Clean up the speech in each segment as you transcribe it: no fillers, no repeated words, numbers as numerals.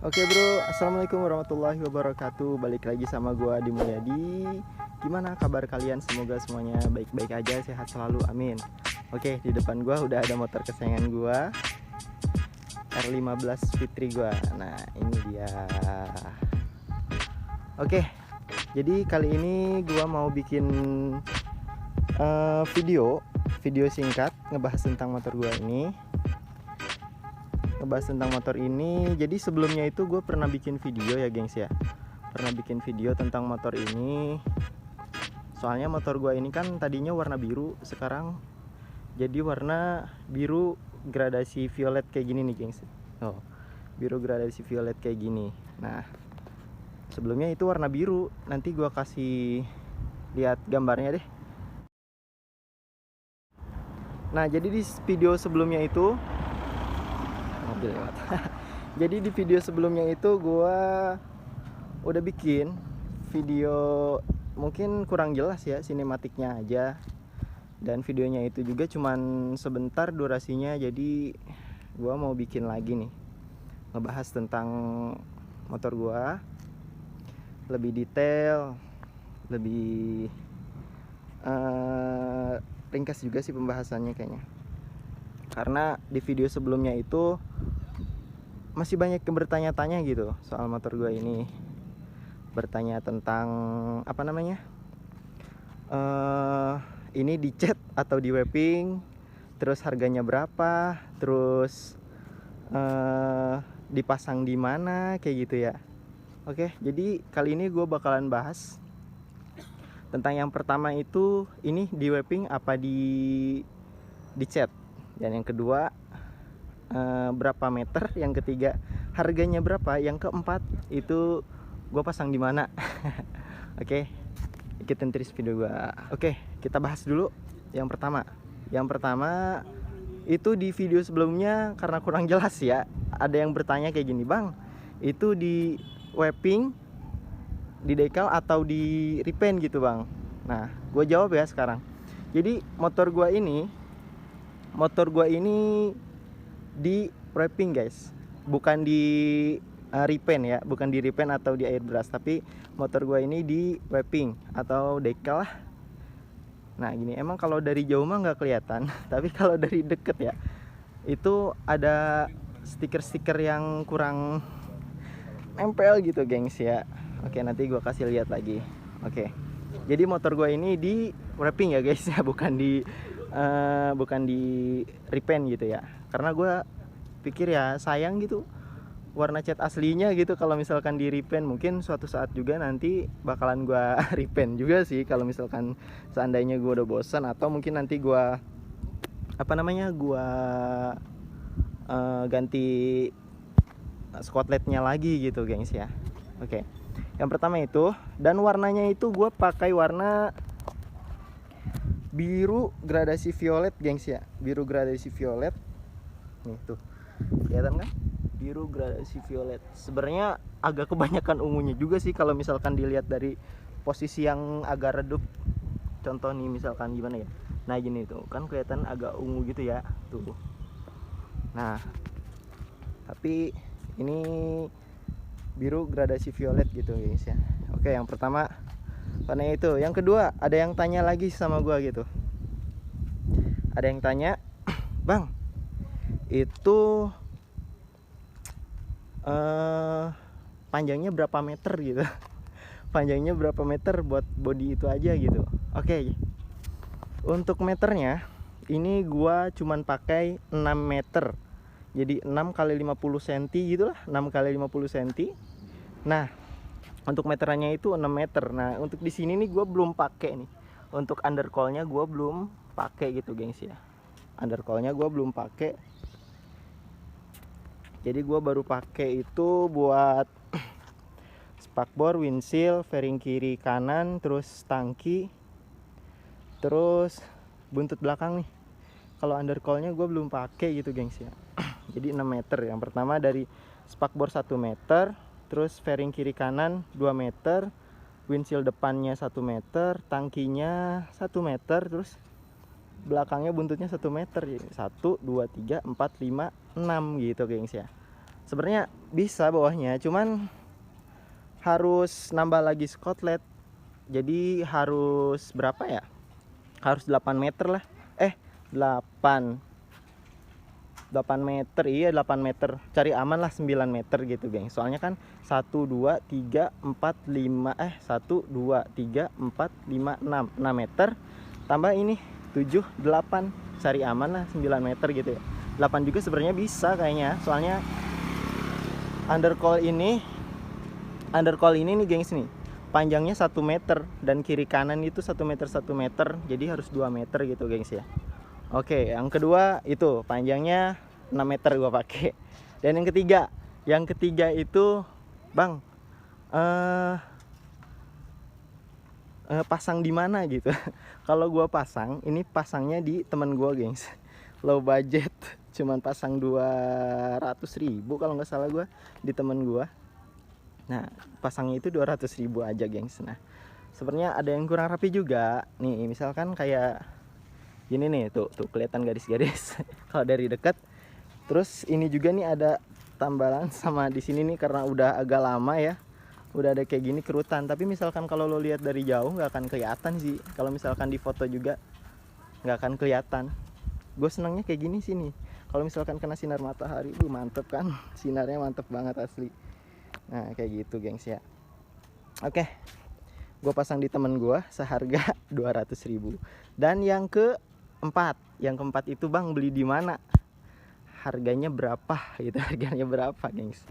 Oke bro, assalamualaikum warahmatullahi wabarakatuh. Balik lagi sama gua di Mulyadi. Gimana kabar kalian? Semoga semuanya baik-baik aja, sehat selalu, amin. Oke, di depan gua udah ada motor kesayangan gua, R15 Fitri gua. Nah, ini dia. Oke, jadi kali ini gua mau bikin video singkat ngebahas tentang motor gua ini. Jadi sebelumnya itu gue pernah bikin video ya gengs ya, pernah bikin video tentang motor ini. Soalnya motor gue ini kan tadinya warna biru, sekarang jadi warna biru gradasi violet kayak gini nih gengs. Oh, biru gradasi violet kayak gini. Nah, sebelumnya itu warna biru, nanti gue kasih lihat gambarnya deh. Nah, jadi di video sebelumnya itu mobil lewat. Jadi di video sebelumnya itu gua udah bikin video, mungkin kurang jelas ya, sinematiknya aja. Dan videonya itu juga cuman sebentar durasinya, jadi gua mau bikin lagi nih, ngebahas tentang motor gua lebih detail, lebih ringkas juga sih pembahasannya kayaknya. Karena di video sebelumnya itu masih banyak yang bertanya-tanya gitu soal motor gue ini, bertanya tentang apa namanya, ini dicat atau di wrapping, terus harganya berapa, terus dipasang di mana kayak gitu ya. Oke, jadi kali ini gue bakalan bahas tentang yang pertama itu, ini di wrapping apa di cat, dan yang kedua berapa meter, yang ketiga harganya berapa, yang keempat itu gue pasang di mana. Oke, ikutin terus video gue. Oke, kita bahas dulu yang pertama. Yang pertama itu di video sebelumnya karena kurang jelas ya, ada yang bertanya kayak gini, bang itu di wrapping, di decal atau di repaint gitu bang. Nah, gue jawab ya sekarang. Jadi motor gue ini di wrapping guys, bukan di repaint ya, bukan di repaint atau di airbrush, tapi motor gue ini di wrapping atau decal lah. Nah gini, emang kalau dari jauh mah nggak kelihatan, tapi kalau dari deket ya, itu ada stiker-stiker yang kurang nempel gitu gengs ya. Oke, nanti gue kasih lihat lagi. Oke, jadi motor gue ini di wrapping ya guys ya, bukan di repaint gitu ya, karena gue pikir ya sayang gitu warna cat aslinya gitu kalau misalkan di repaint. Mungkin suatu saat juga nanti bakalan gue repaint juga sih, kalau misalkan seandainya gue udah bosan, atau mungkin nanti gue ganti spotlightnya lagi gitu gengs ya. Oke, yang pertama itu, dan warnanya itu gue pakai warna biru gradasi violet gengs ya, biru gradasi violet nih tuh, kelihatan kan, biru gradasi violet. Sebenarnya agak kebanyakan ungunya juga sih kalau misalkan dilihat dari posisi yang agak redup. Contoh nih misalkan gimana ya, nah gini tuh kan kelihatan agak ungu gitu ya tuh. Nah tapi ini biru gradasi violet gitu guys ya. Oke, yang pertama warna itu. Yang kedua, ada yang tanya lagi sama gua gitu, ada yang tanya, bang itu panjangnya berapa meter gitu. Panjangnya berapa meter buat body itu aja gitu. Oke, untuk meternya ini gua cuman pakai 6 meter, jadi 6 kali 50 cm gitulah, 6 kali 50 cm. Nah, untuk meterannya itu 6 meter. Nah, untuk di sini nih gua belum pakai nih, untuk undercoilnya gua belum pakai gitu gengs ya. Undercoilnya gua belum pakai, jadi gue baru pakai itu buat spakbor, windshield, fairing kiri kanan, terus tangki, terus buntut belakang nih. Kalau undercoilnya gue belum pakai gitu gengs ya. Jadi 6 meter. Yang pertama dari spakbor 1 meter, terus fairing kiri kanan 2 meter, windshield depannya 1 meter, tangkinya 1 meter, terus belakangnya buntutnya 1 meter. Jadi 1, 2, 3, 4, 5, 6 gitu gengs ya. Sebenarnya bisa bawahnya, cuman harus nambah lagi skotlet. Jadi harus berapa ya? Harus 8 meter lah. 8 meter, iya 8 meter. Cari aman lah 9 meter gitu, geng. Soalnya kan 1 2 3 4 5 1 2 3 4 5 6 meter. Tambah ini 7 8. Cari aman lah 9 meter gitu ya. 8 juga sebenarnya bisa kayaknya. Soalnya undercoil ini nih, gengs nih. Panjangnya 1 meter dan kiri kanan itu 1 meter 1 meter. Jadi harus 2 meter gitu, gengs ya. Oke, yang kedua itu panjangnya 6 meter gua pakai. Dan yang ketiga itu, Bang, pasang di mana gitu. Kalau gua pasang, ini pasangnya di temen gua, gengs. Low budget, cuman pasang 200.000 kalau nggak salah gua di temen gua. Nah, pasangnya itu 200.000 aja, gengs. Nah, sebenarnya ada yang kurang rapi juga. Nih, misalkan kayak gini nih, tuh kelihatan garis-garis kalau dari dekat. Terus ini juga nih ada tambalan sama di sini nih, karena udah agak lama ya. Udah ada kayak gini kerutan, tapi misalkan kalau lo lihat dari jauh nggak akan kelihatan sih. Kalau misalkan di foto juga nggak akan kelihatan. Gue senangnya kayak gini sih nih. Kalau misalkan kena sinar matahari, mantep kan. Sinarnya mantep banget asli. Nah, kayak gitu, gengs ya. Oke, gue pasang di temen gue seharga 200.000. Dan yang keempat itu, Bang, beli di mana? Harganya berapa gitu? Harganya berapa, gengs?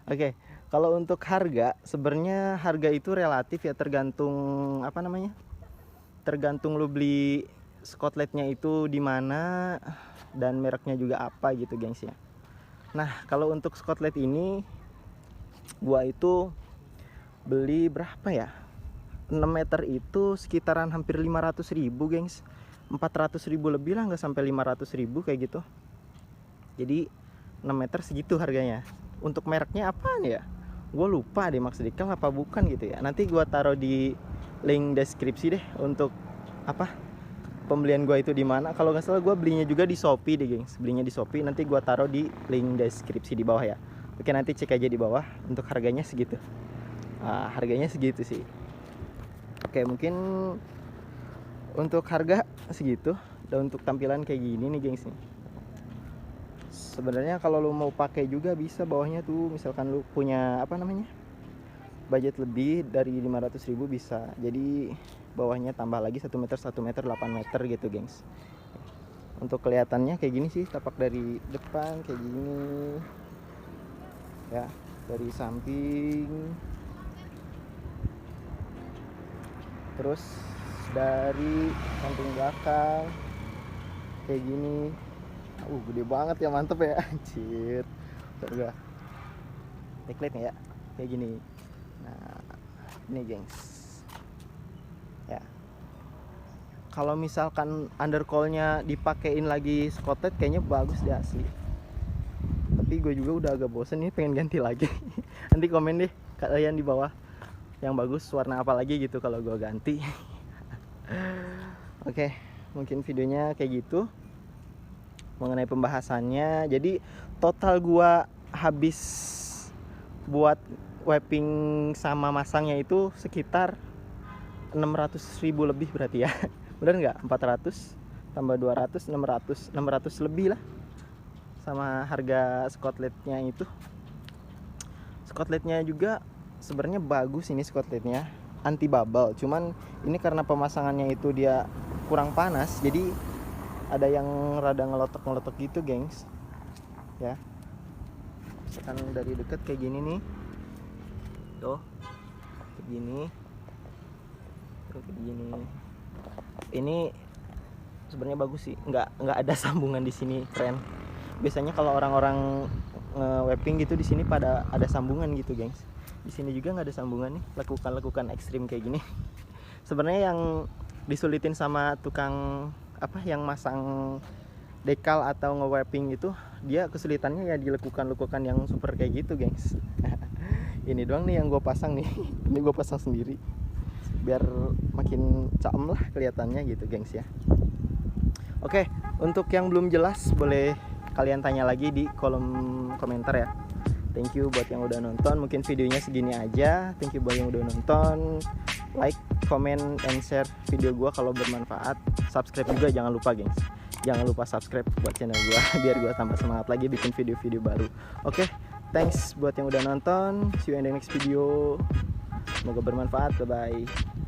Oke, kalau untuk harga, sebenarnya harga itu relatif ya, tergantung apa namanya? Tergantung lu beli skotletnya itu di mana dan mereknya juga apa gitu, gengs ya. Nah, kalau untuk skotlet ini gua itu beli berapa ya? 6 meter itu sekitaran hampir 500.000, gengs. 400.000 lebih lah, nggak sampai 500.000 kayak gitu. Jadi 6 meter segitu harganya. Untuk mereknya apaan ya? Gue lupa deh, Max Decal apa bukan gitu ya. Nanti gue taruh di link deskripsi deh untuk apa pembelian gue itu di mana. Kalau nggak salah gue belinya juga di Shopee deh, gengs. Belinya di Shopee, nanti gue taruh di link deskripsi di bawah ya. Oke, nanti cek aja di bawah. Untuk harganya segitu. Harganya segitu sih. Oke, mungkin untuk harga segitu. Dan untuk tampilan kayak gini nih, gengs nih. Sebenarnya kalau lu mau pakai juga bisa bawahnya tuh, misalkan lu punya apa namanya, budget lebih dari 500.000 bisa. Jadi bawahnya tambah lagi 1 meter 1 meter 8 meter gitu, gengs. Untuk kelihatannya kayak gini sih, tapak dari depan kayak gini ya, dari samping, terus dari samping belakang kayak gini. Gede banget ya, mantep ya, anjir. Udah backlightnya ya kayak gini. Nah, ini, gengs ya. Kalau misalkan undercoilnya dipakein lagi skotlet, kayaknya bagus deh asli. Tapi gue juga udah agak bosen nih, pengen ganti lagi. Nanti komen deh kalian di bawah yang bagus warna apa lagi gitu kalau gue ganti. Oke, mungkin videonya kayak gitu mengenai pembahasannya. Jadi total gua habis buat wrapping sama masangnya itu sekitar 600.000 lebih berarti ya. Bener nggak? 400 tambah 200, 600 lebih lah. Sama harga skotletnya itu. Skotletnya juga sebenarnya bagus ini skotletnya, anti bubble. Cuman ini karena pemasangannya itu dia kurang panas, jadi ada yang rada ngelotok gitu, gengs ya. Misalkan dari deket kayak gini nih, tuh kayak gini, tuh kayak gini. Ini sebenarnya bagus sih, nggak ada sambungan di sini, keren. Biasanya kalau orang-orang nge-wrapping gitu di sini pada ada sambungan gitu, gengs. Di sini juga nggak ada sambungan nih, lakukan ekstrim kayak gini. Sebenarnya yang disulitin sama tukang apa yang masang dekal atau nge-wrapping itu, dia kesulitannya ya di lekukan yang super kayak gitu, gengs. Ini doang nih yang gue pasang nih. Ini gue pasang sendiri biar makin caem lah kelihatannya gitu, gengs ya. Oke, untuk yang belum jelas boleh kalian tanya lagi di kolom komentar ya. Thank you buat yang udah nonton. Mungkin videonya segini aja. Thank you buat yang udah nonton. Like, comment, and share video gua kalau bermanfaat. Subscribe juga jangan lupa, gengs. Jangan lupa subscribe buat channel gua biar gua tambah semangat lagi bikin video-video baru. Oke, thanks buat yang udah nonton. See you in the next video. Semoga bermanfaat. Bye bye.